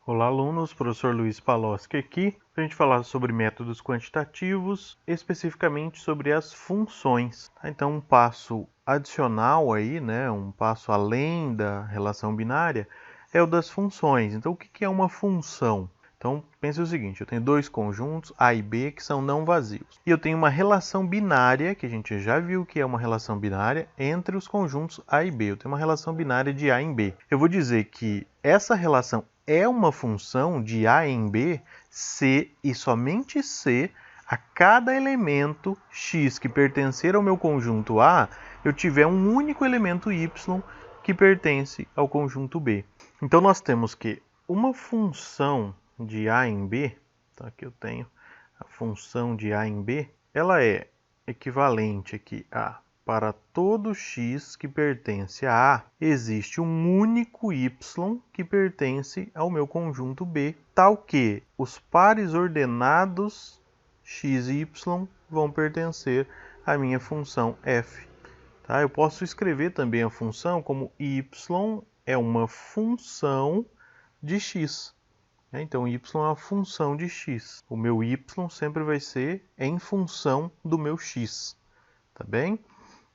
Olá, alunos. Professor Luiz Paloski aqui para a gente falar sobre métodos quantitativos, especificamente sobre as funções. Então, um passo adicional aí, um passo além da relação binária, é o das funções. Então, o que é uma função? Então, pense o seguinte, eu tenho dois conjuntos, A e B, que são não vazios. E eu tenho uma relação binária, que a gente já viu que é uma relação binária, entre os conjuntos A e B. Eu tenho uma relação binária de A em B. Eu vou dizer que essa relação é uma função de A em B se e somente se a cada elemento x que pertencer ao meu conjunto A, eu tiver um único elemento y que pertence ao conjunto B. Então, nós temos que uma função de A em B, então aqui eu tenho a função de A em B, ela é equivalente aqui a para todo x que pertence a A, existe um único y que pertence ao meu conjunto B, tal que os pares ordenados x e y vão pertencer à minha função f. Tá? Eu posso escrever também a função como y é uma função de x. Então, y é uma função de x. O meu y sempre vai ser em função do meu x. Tá bem?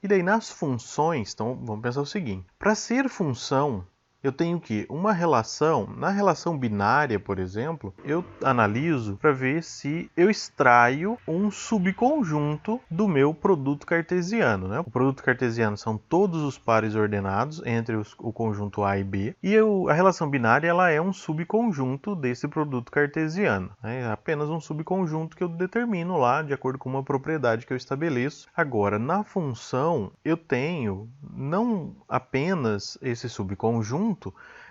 E daí, nas funções, então, vamos pensar o seguinte. Para ser função, eu tenho que uma relação, na relação binária, por exemplo, eu analiso para ver se eu extraio um subconjunto do meu produto cartesiano. O produto cartesiano são todos os pares ordenados entre o conjunto A e B, e a relação binária ela é um subconjunto desse produto cartesiano. É apenas um subconjunto que eu determino lá de acordo com uma propriedade que eu estabeleço. Agora, na função, eu tenho não apenas esse subconjunto,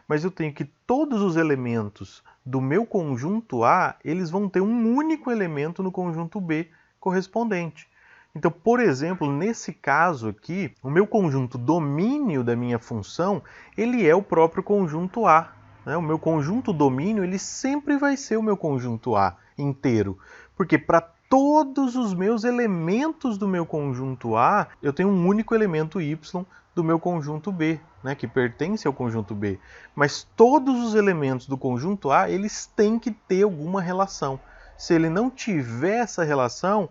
mas eu tenho que todos os elementos do meu conjunto A, eles vão ter um único elemento no conjunto B correspondente. Então, por exemplo, nesse caso aqui, o meu conjunto domínio da minha função, ele é o próprio conjunto A. O meu conjunto domínio, ele sempre vai ser o meu conjunto A inteiro, porque para todos os meus elementos do meu conjunto A, eu tenho um único elemento y do meu conjunto B, que pertence ao conjunto B. Mas todos os elementos do conjunto A, eles têm que ter alguma relação. Se ele não tiver essa relação,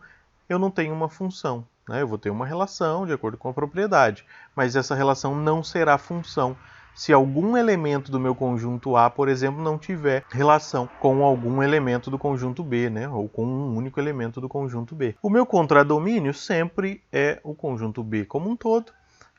eu não tenho uma função. Eu vou ter uma relação de acordo com a propriedade, mas essa relação não será função se algum elemento do meu conjunto A, por exemplo, não tiver relação com algum elemento do conjunto B, ou com um único elemento do conjunto B. O meu contradomínio sempre é o conjunto B como um todo,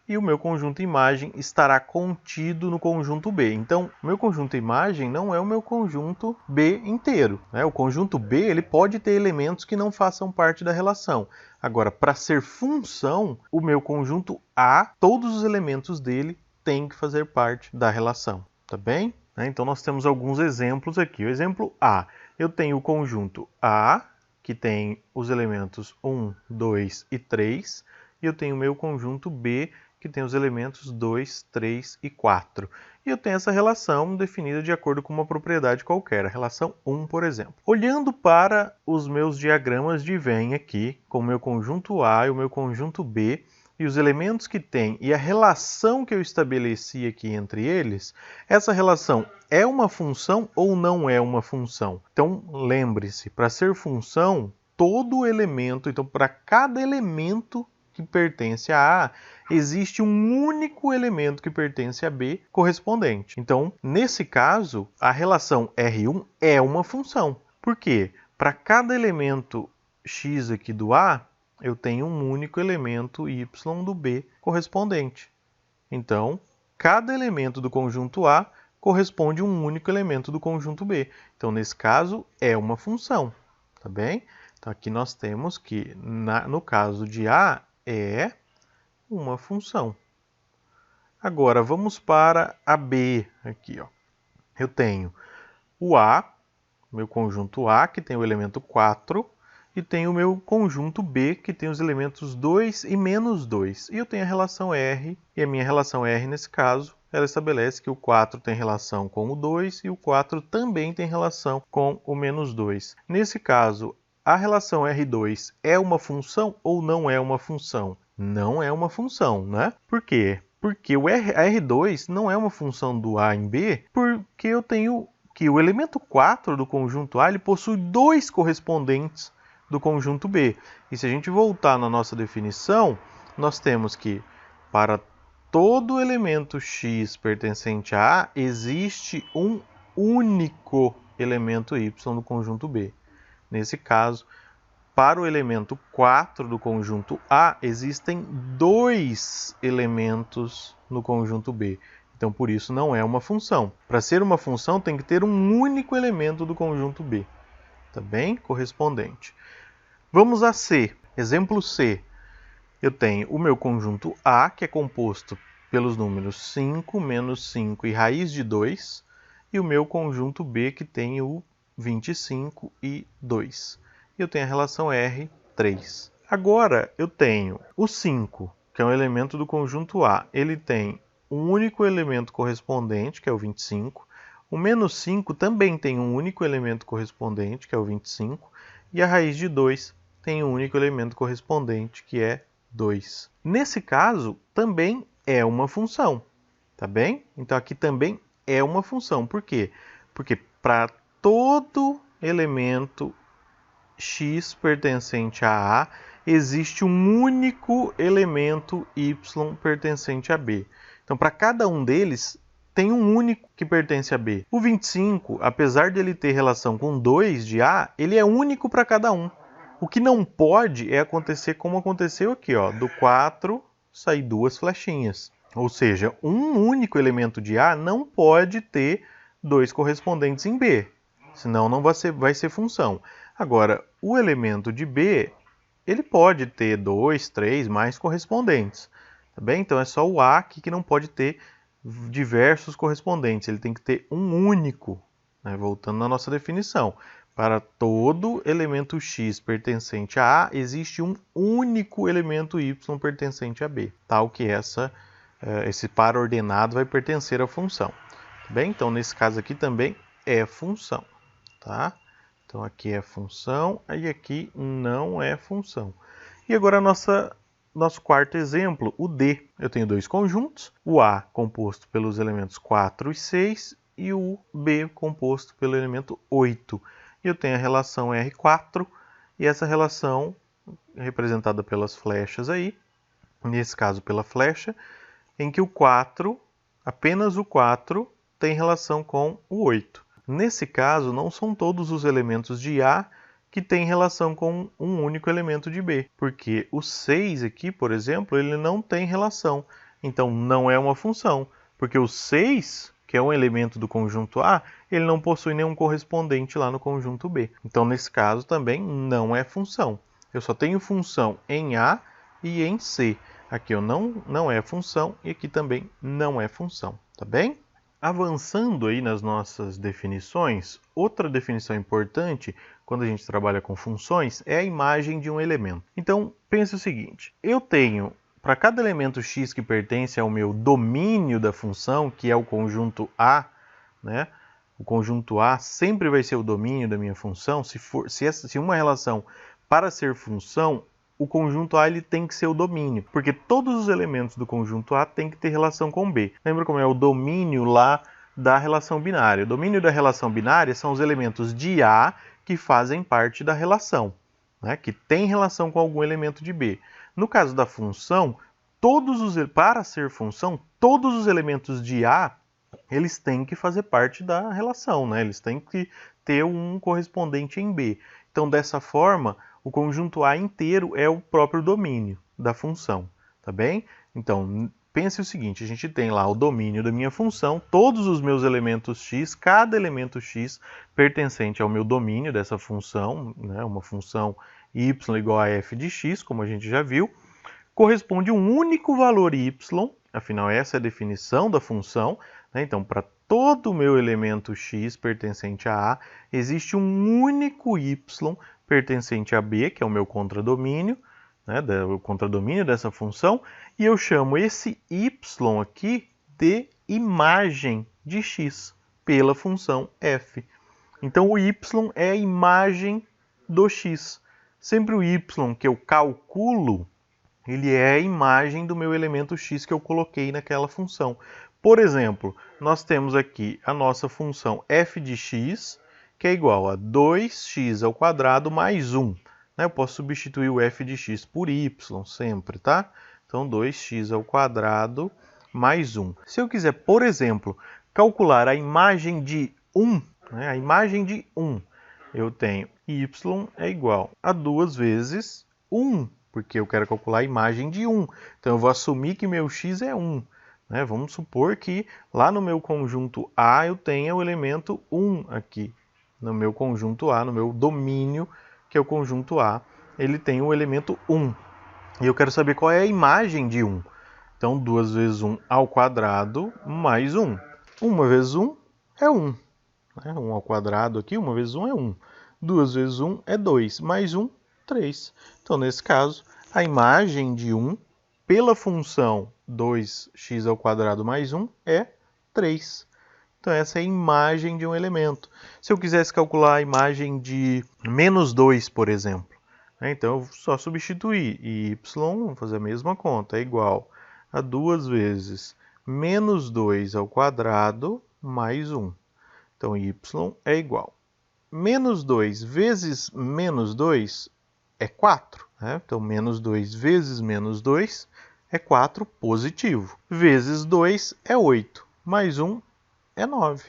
e o meu conjunto imagem estará contido no conjunto B. Então, o meu conjunto imagem não é o meu conjunto B inteiro. O conjunto B ele pode ter elementos que não façam parte da relação. Agora, para ser função, o meu conjunto A, todos os elementos dele têm que fazer parte da relação. Tá bem? Então, nós temos alguns exemplos aqui. O exemplo A, eu tenho o conjunto A, que tem os elementos 1, 2 e 3, e eu tenho o meu conjunto B, que tem os elementos 2, 3 e 4. E eu tenho essa relação definida de acordo com uma propriedade qualquer, a relação 1, por exemplo. Olhando para os meus diagramas de Venn aqui, com o meu conjunto A e o meu conjunto B, e os elementos que tem e a relação que eu estabeleci aqui entre eles, essa relação é uma função ou não é uma função? Então, lembre-se, para ser função, todo elemento, então para cada elemento que pertence a A, existe um único elemento que pertence a B correspondente. Então, nesse caso, a relação R1 é uma função. Por quê? Para cada elemento x aqui do A, eu tenho um único elemento y do B correspondente. Então, cada elemento do conjunto A corresponde a um único elemento do conjunto B. Então, nesse caso, é uma função. Tá bem? Então, aqui nós temos que, no caso de A, é uma função. Agora, vamos para a B. Aqui, ó. Eu tenho o A, meu conjunto A, que tem o elemento 4, e tenho o meu conjunto B, que tem os elementos 2 e menos 2. E eu tenho a relação R, e a minha relação R, nesse caso, ela estabelece que o 4 tem relação com o 2 e o 4 também tem relação com o menos 2. Nesse caso, a relação R2 é uma função ou não é uma função? Não é uma função, né? Por quê? Porque a R2 não é uma função do A em B, porque eu tenho que o elemento 4 do conjunto A ele possui dois correspondentes do conjunto B. E se a gente voltar na nossa definição, nós temos que para todo elemento x pertencente a A, existe um único elemento y do conjunto B. Nesse caso, para o elemento 4 do conjunto A, existem dois elementos no conjunto B. Então, por isso, não é uma função. Para ser uma função, tem que ter um único elemento do conjunto B. Tá bem? Correspondente. Vamos a C. Exemplo C. Eu tenho o meu conjunto A, que é composto pelos números 5, menos 5 e raiz de 2, e o meu conjunto B, que tem o 25 e 2. Eu tenho a relação R3. Agora, eu tenho o 5, que é um elemento do conjunto A. Ele tem um único elemento correspondente, que é o 25. O menos 5 também tem um único elemento correspondente, que é o 25. E a raiz de 2 tem um único elemento correspondente, que é 2. Nesse caso, também é uma função, tá bem? Então, aqui também é uma função. Por quê? Porque para todo elemento x pertencente a A, existe um único elemento y pertencente a B. Então, para cada um deles, tem um único que pertence a B. O 25, apesar de ele ter relação com 2 de A, ele é único para cada um. O que não pode é acontecer como aconteceu aqui, ó, do 4 sair duas flechinhas. Ou seja, um único elemento de A não pode ter dois correspondentes em B, senão não vai ser função. Agora, o elemento de B, ele pode ter 2, 3, mais correspondentes. Tá bem? Então, é só o A aqui que não pode ter diversos correspondentes. Ele tem que ter um único, né? Voltando na nossa definição. Para todo elemento x pertencente a A, existe um único elemento y pertencente a B. Tal que esse par ordenado vai pertencer à função. Tá bem? Então, nesse caso aqui também é função. Tá? Então, aqui é função e aqui não é função. E agora nosso quarto exemplo, o D. Eu tenho dois conjuntos, o A composto pelos elementos 4 e 6 e o B composto pelo elemento 8. E eu tenho a relação R4 e essa relação é representada pelas flechas aí, nesse caso pela flecha, em que o 4, apenas o 4, tem relação com o 8. Nesse caso, não são todos os elementos de A que têm relação com um único elemento de B, porque o 6 aqui, por exemplo, ele não tem relação. Então, não é uma função, porque o 6, que é um elemento do conjunto A, ele não possui nenhum correspondente lá no conjunto B. Então, nesse caso, também não é função. Eu só tenho função em A e em C. Aqui eu não é função e aqui também não é função, tá bem? Avançando aí nas nossas definições, outra definição importante quando a gente trabalha com funções é a imagem de um elemento. Então, pense o seguinte, eu tenho, para cada elemento x que pertence ao meu domínio da função, que é o conjunto A, né? O conjunto A sempre vai ser o domínio da minha função. Se uma relação para ser função, o conjunto A ele tem que ser o domínio, porque todos os elementos do conjunto A têm que ter relação com B. Lembra como é o domínio lá da relação binária? O domínio da relação binária são os elementos de A que fazem parte da relação, né? Que tem relação com algum elemento de B. No caso da função, para ser função, todos os elementos de A eles têm que fazer parte da relação, né? Eles têm que ter um correspondente em B. Então, dessa forma, o conjunto A inteiro é o próprio domínio da função, tá bem? Então, pense o seguinte, a gente tem lá o domínio da minha função, todos os meus elementos x, cada elemento x pertencente ao meu domínio dessa função, né? Uma função y igual a f de x, como a gente já viu, corresponde a um único valor y, afinal essa é a definição da função, né? Então, para todo o meu elemento x pertencente a A, existe um único y pertencente a B, que é o meu contradomínio, né, o contradomínio dessa função, e eu chamo esse y aqui de imagem de x, pela função f. Então, o y é a imagem do x. Sempre o y que eu calculo, ele é a imagem do meu elemento x que eu coloquei naquela função. Por exemplo, nós temos aqui a nossa função f de x, que é igual a 2x² mais 1. Eu posso substituir o f de x por y sempre, tá? Então, 2x² mais 1. Se eu quiser, por exemplo, calcular a imagem de 1, a imagem de 1, eu tenho y é igual a 2 vezes 1, porque eu quero calcular a imagem de 1. Então, eu vou assumir que meu x é 1. Vamos supor que lá no meu conjunto A eu tenha o elemento 1 aqui. No meu conjunto A, no meu domínio, que é o conjunto A, ele tem o elemento 1. E eu quero saber qual é a imagem de 1. Então, 2 vezes 1 ao quadrado mais 1. 1 vezes 1 é 1. 1 ao quadrado aqui, 1 vezes 1 é 1. 2 vezes 1 é 2. Mais 1, 3. Então, nesse caso, a imagem de 1 pela função 2x² mais 1 é 3. Então, essa é a imagem de um elemento. Se eu quisesse calcular a imagem de menos 2, por exemplo, então, eu vou só substituir. E y, vamos fazer a mesma conta, é igual a 2 vezes menos 2 ao quadrado mais 1. Então, y é igual. Menos 2 vezes menos 2 é 4. Então, menos 2 vezes menos 2 é 4 positivo. Vezes 2 é 8. Mais 1 é 9.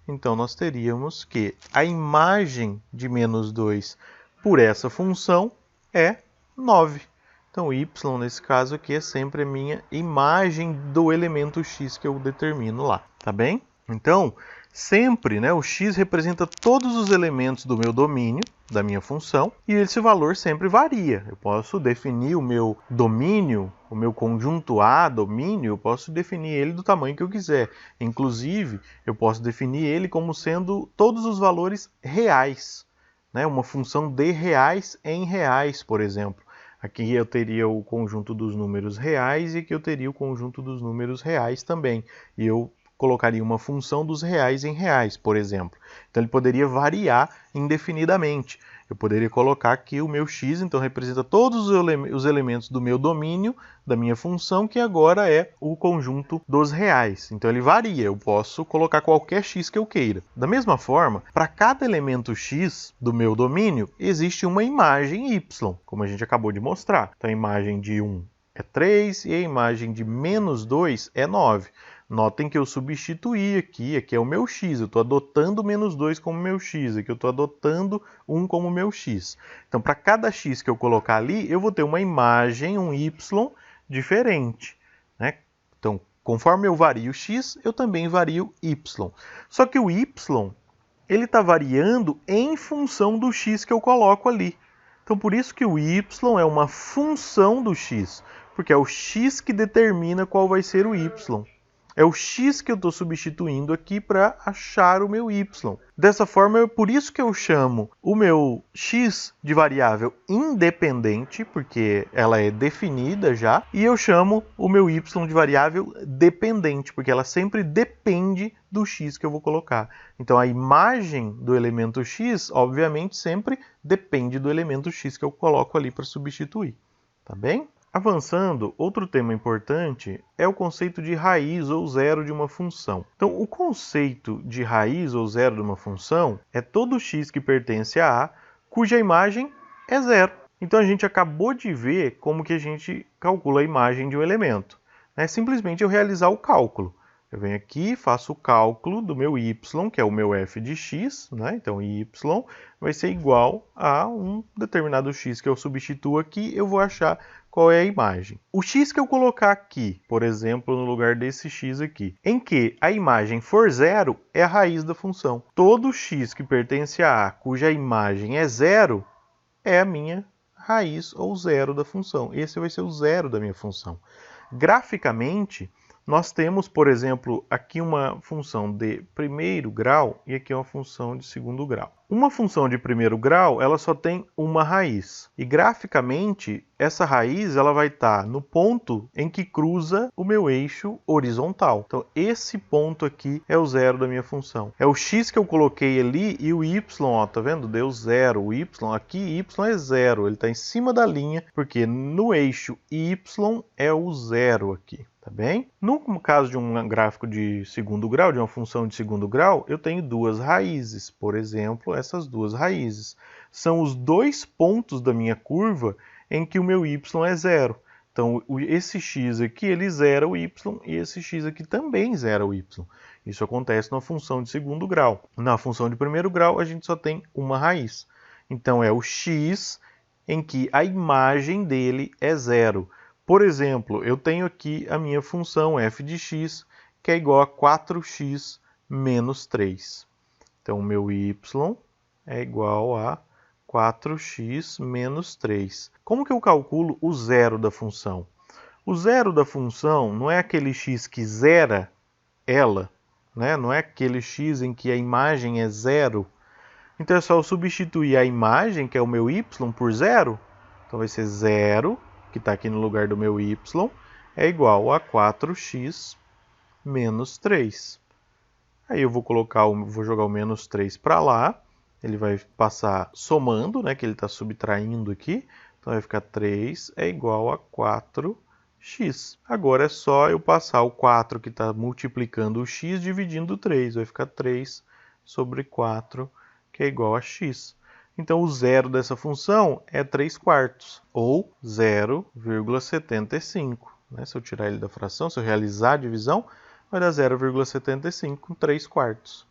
Então, nós teríamos que a imagem de menos 2 por essa função é 9. Então, y, nesse caso aqui, é sempre a minha imagem do elemento x que eu determino lá. Tá bem? Então, sempre o x representa todos os elementos do meu domínio, da minha função, e esse valor sempre varia. Eu posso definir o meu domínio, o meu conjunto A, domínio, eu posso definir ele do tamanho que eu quiser. Inclusive, eu posso definir ele como sendo todos os valores reais. Uma função de reais em reais, por exemplo. Aqui eu teria o conjunto dos números reais e aqui eu teria o conjunto dos números reais também. E eu colocaria uma função dos reais em reais, por exemplo. Então, ele poderia variar indefinidamente. Eu poderia colocar aqui o meu x, então representa todos os elementos do meu domínio, da minha função, que agora é o conjunto dos reais. Então, ele varia, eu posso colocar qualquer x que eu queira. Da mesma forma, para cada elemento x do meu domínio, existe uma imagem y, como a gente acabou de mostrar. Então, a imagem de 1 é 3 e a imagem de menos 2 é 9. Notem que eu substituí aqui é o meu x, eu estou adotando menos 2 como meu x, aqui eu estou adotando 1 como meu x. Então, para cada x que eu colocar ali, eu vou ter uma imagem, um y diferente. Então, conforme eu vario o x, eu também vario y. Só que o y, ele está variando em função do x que eu coloco ali. Então, por isso que o y é uma função do x, porque é o x que determina qual vai ser o y. É o x que eu estou substituindo aqui para achar o meu y. Dessa forma, é por isso que eu chamo o meu x de variável independente, porque ela é definida já, e eu chamo o meu y de variável dependente, porque ela sempre depende do x que eu vou colocar. Então, a imagem do elemento x, obviamente, sempre depende do elemento x que eu coloco ali para substituir. Tá bem? Avançando, outro tema importante é o conceito de raiz ou zero de uma função. Então, o conceito de raiz ou zero de uma função é todo x que pertence a A, cuja imagem é zero. Então, a gente acabou de ver como que a gente calcula a imagem de um elemento. É simplesmente eu realizar o cálculo. Eu venho aqui, faço o cálculo do meu y, que é o meu f de x, Então, y vai ser igual a um determinado x que eu substituo aqui, eu vou achar qual é a imagem. O x que eu colocar aqui, por exemplo, no lugar desse x aqui, em que a imagem for zero, é a raiz da função. Todo x que pertence a A, cuja imagem é zero, é a minha raiz ou zero da função. Esse vai ser o zero da minha função. Graficamente, nós temos, por exemplo, aqui uma função de primeiro grau e aqui uma função de segundo grau. Uma função de primeiro grau, ela só tem uma raiz. E graficamente, essa raiz ela vai estar no ponto em que cruza o meu eixo horizontal. Então, esse ponto aqui é o zero da minha função. É o x que eu coloquei ali e o y, ó, tá vendo? Deu zero. O y, aqui y é zero. Ele está em cima da linha, porque no eixo y é o zero aqui. Tá bem? No caso de um gráfico de segundo grau, de uma função de segundo grau, eu tenho duas raízes. Por exemplo, essas duas raízes. São os dois pontos da minha curva em que o meu y é zero. Então, esse x aqui, ele zera o y, e esse x aqui também zera o y. Isso acontece na função de segundo grau. Na função de primeiro grau, a gente só tem uma raiz. Então, é o x em que a imagem dele é zero. Por exemplo, eu tenho aqui a minha função f de x, que é igual a 4x menos 3. Então, o meu y é igual a 4x menos 3. Como que eu calculo o zero da função? O zero da função não é aquele x que zera ela, né? Não é aquele x em que a imagem é zero. Então, é só eu substituir a imagem, que é o meu y, por zero. Então, vai ser zero, que está aqui no lugar do meu y, é igual a 4x menos 3. Aí eu vou jogar o menos 3 para lá, ele vai passar somando, né, que ele está subtraindo aqui, então vai ficar 3 é igual a 4x. Agora é só eu passar o 4 que está multiplicando o x dividindo 3, vai ficar 3 sobre 4, que é igual a x. Então, o zero dessa função é 3/4, ou 0,75. Né? Se eu tirar ele da fração, se eu realizar a divisão, vai dar 0,75 com 3/4.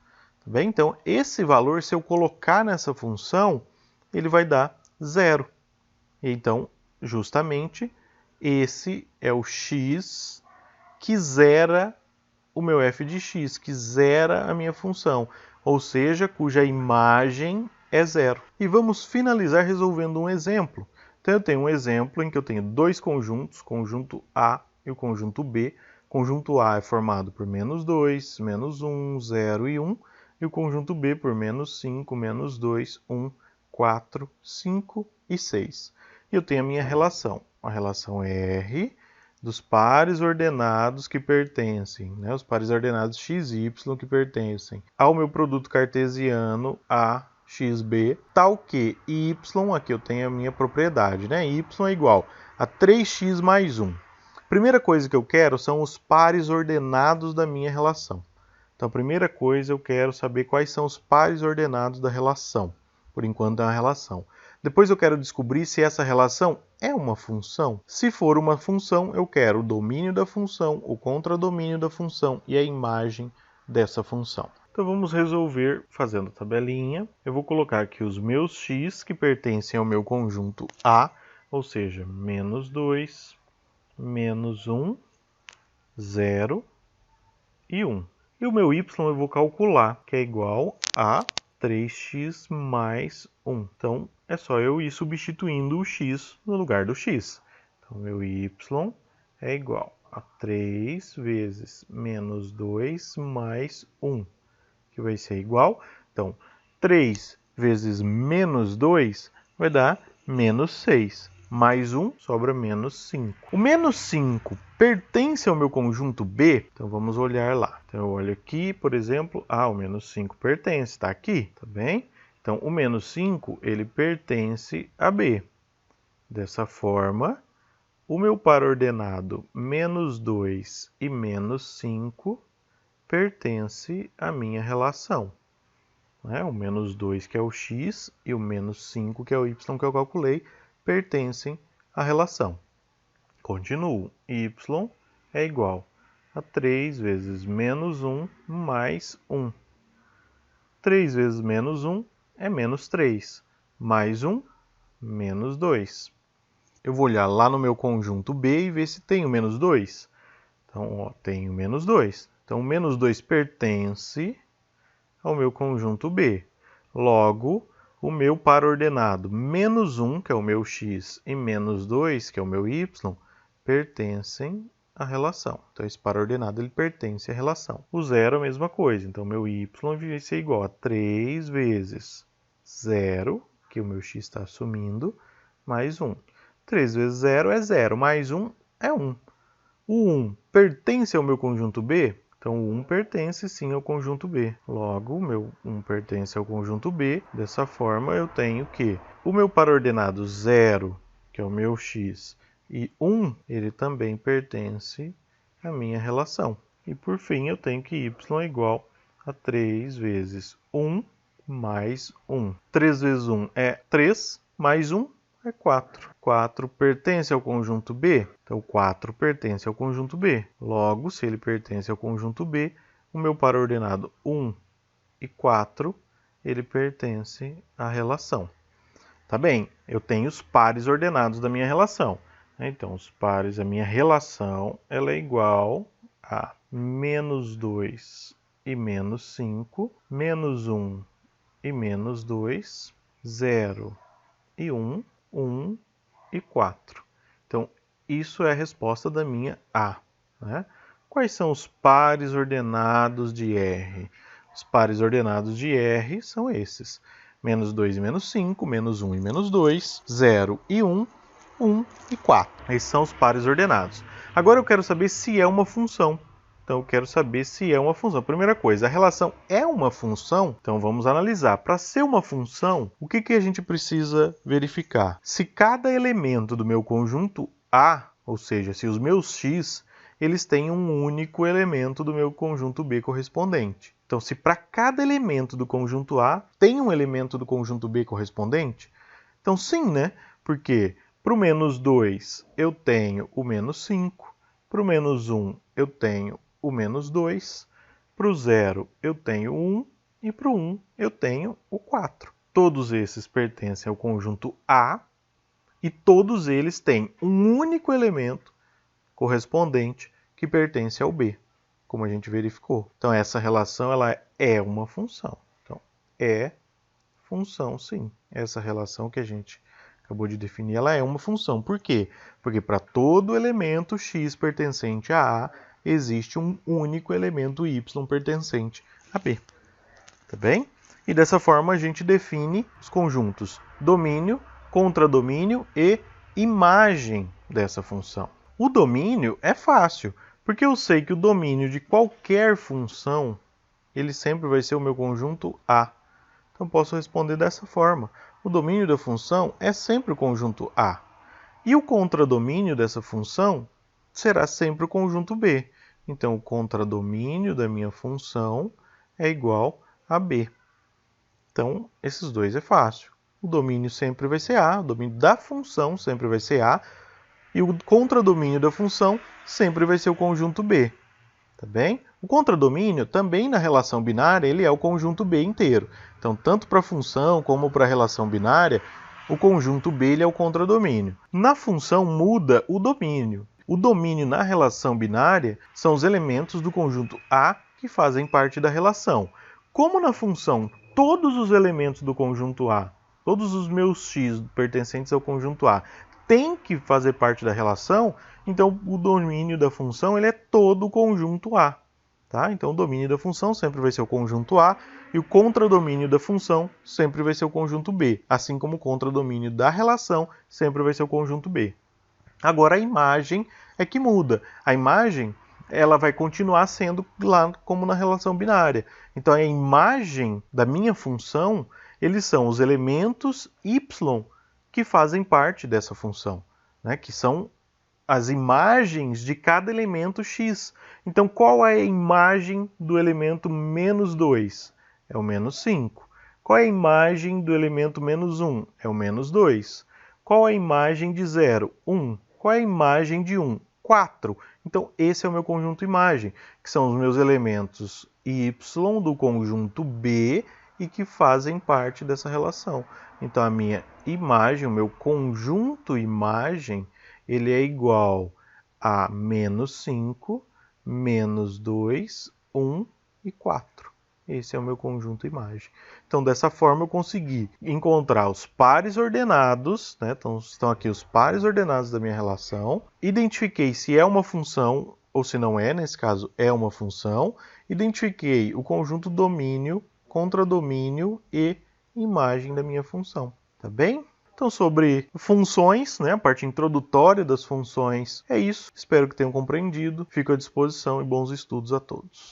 Tá bem? Então, esse valor, se eu colocar nessa função, ele vai dar 0. Então, justamente, esse é o x que zera o meu f de x, que zera a minha função, ou seja, cuja imagem é zero. E vamos finalizar resolvendo um exemplo. Então, eu tenho um exemplo em que eu tenho dois conjuntos, conjunto A e o conjunto B. O conjunto A é formado por menos 2, menos 1, 0 e 1. E o conjunto B por menos 5, menos 2, 1, 4, 5 e 6. E eu tenho a minha relação. A relação R dos pares ordenados que pertencem, né, os pares ordenados x e y que pertencem ao meu produto cartesiano A, xb, tal que y, aqui eu tenho a minha propriedade, né, y é igual a 3x mais 1. Primeira coisa que eu quero são os pares ordenados da minha relação. Então, a primeira coisa eu quero saber quais são os pares ordenados da relação. Por enquanto é uma relação. Depois eu quero descobrir se essa relação é uma função. Se for uma função, eu quero o domínio da função, o contradomínio da função e a imagem dessa função. Então vamos resolver fazendo a tabelinha. Eu vou colocar aqui os meus x que pertencem ao meu conjunto A, ou seja, menos 2, menos 1, 0 e 1. E o meu y eu vou calcular, que é igual a 3x mais 1. Então, é só eu ir substituindo o x no lugar do x. Então, meu y é igual a 3 vezes menos 2 mais 1, que vai ser igual. Então, 3 vezes menos 2 vai dar menos 6. Mais 1 sobra menos 5. O menos 5 pertence ao meu conjunto B? Então vamos olhar lá. Então eu olho aqui, por exemplo, o menos 5 pertence, está aqui, tá bem? Então o menos 5, ele pertence a B. Dessa forma, o meu par ordenado menos 2 e menos 5 pertence à minha relação. O menos 2, que é o x, e o menos 5, que é o y que eu calculei, pertencem à relação. Continuo. Y é igual a 3 vezes menos 1 mais 1. 3 vezes menos 1 é menos 3. Mais 1, menos 2. Eu vou olhar lá no meu conjunto B e ver se tem o menos 2. Então, tem o menos 2. Então, o menos 2 pertence ao meu conjunto B. Logo, o meu par ordenado menos 1, que é o meu x, e menos 2, que é o meu y, pertencem à relação. Então, esse par ordenado ele pertence à relação. O zero é a mesma coisa. Então, meu y vai ser igual a 3 vezes 0, que o meu x está assumindo, mais 1. 3 vezes 0 é 0, mais 1 é 1. O 1 pertence ao meu conjunto B? Então, o 1 pertence sim ao conjunto B. Logo, o meu 1 pertence ao conjunto B. Dessa forma, eu tenho que o meu par ordenado 0, que é o meu x, e 1, ele também pertence a minha relação. E por fim, eu tenho que y é igual a 3 vezes 1 mais 1. 3 vezes 1 é 3, mais 1 é 4. 4 pertence ao conjunto B, então 4 pertence ao conjunto B. Logo, se ele pertence ao conjunto B, o meu par ordenado 1 e 4, ele pertence à relação. Tá bem, eu tenho os pares ordenados da minha relação. Então, os pares, a minha relação, ela é igual a menos 2 e menos 5, menos 1 e menos 2, 0 e 1, 1 e 4. Então, isso é a resposta da minha A. Né? Quais são os pares ordenados de R? Os pares ordenados de R são esses. Menos 2 e menos 5, menos 1 e menos 2, 0 e 1, 1 e 4. Esses são os pares ordenados. Agora eu quero saber se é uma função. Então eu quero saber se é uma função. Primeira coisa, a relação é uma função? Então vamos analisar. Para ser uma função, o que a gente precisa verificar? Se cada elemento do meu conjunto A, ou seja, se os meus x, eles têm um único elemento do meu conjunto B correspondente. Então, se para cada elemento do conjunto A tem um elemento do conjunto B correspondente, então sim, né? Porque para o menos 2 eu tenho o menos 5, para o menos 1 eu tenho o menos 2, para o 0 eu tenho 1 e para o 1 eu tenho o 4. Todos esses pertencem ao conjunto A e todos eles têm um único elemento correspondente que pertence ao B, como a gente verificou. Então, essa relação ela é uma função. Então, é função, sim. Essa relação que a gente acabou de definir, ela é uma função. Por quê? Porque para todo elemento x pertencente a A, existe um único elemento y pertencente a B. Tá bem? E dessa forma a gente define os conjuntos domínio, contradomínio e imagem dessa função. O domínio é fácil, porque eu sei que o domínio de qualquer função, ele sempre vai ser o meu conjunto A. Então posso responder dessa forma. O domínio da função é sempre o conjunto A. E o contradomínio dessa função será sempre o conjunto B. Então o contradomínio da minha função é igual a B. Então esses dois é fácil. O domínio sempre vai ser A, o domínio da função sempre vai ser A, e o contradomínio da função sempre vai ser o conjunto B. Tá bem? O contradomínio, também na relação binária, ele é o conjunto B inteiro. Então, tanto para a função como para a relação binária, o conjunto B ele é o contradomínio. Na função muda o domínio. O domínio na relação binária são os elementos do conjunto A que fazem parte da relação. Como na função todos os elementos do conjunto A, todos os meus x pertencentes ao conjunto A, têm que fazer parte da relação, então o domínio da função ele é todo o conjunto A. Tá? Então o domínio da função sempre vai ser o conjunto A e o contradomínio da função sempre vai ser o conjunto B, assim como o contradomínio da relação sempre vai ser o conjunto B. Agora a imagem é que muda. A imagem ela vai continuar sendo lá como na relação binária. Então a imagem da minha função, eles são os elementos y que fazem parte dessa função, né? Que são as imagens de cada elemento x. Então, qual é a imagem do elemento menos 2? É o menos 5. Qual é a imagem do elemento menos 1? É o menos 2. Qual é a imagem de 0? 1. Qual é a imagem de 1? 4. Então, esse é o meu conjunto imagem, que são os meus elementos y do conjunto B e que fazem parte dessa relação. Então, a minha imagem, o meu conjunto imagem, ele é igual a menos 5, menos 2, 1 e 4. Esse é o meu conjunto imagem. Então, dessa forma, eu consegui encontrar os pares ordenados, né? Então, estão aqui os pares ordenados da minha relação. Identifiquei se é uma função ou se não é, nesse caso é uma função. Identifiquei o conjunto domínio, contradomínio e imagem da minha função. Tá bem? Então, sobre funções, né, a parte introdutória das funções, é isso. Espero que tenham compreendido. Fico à disposição e bons estudos a todos.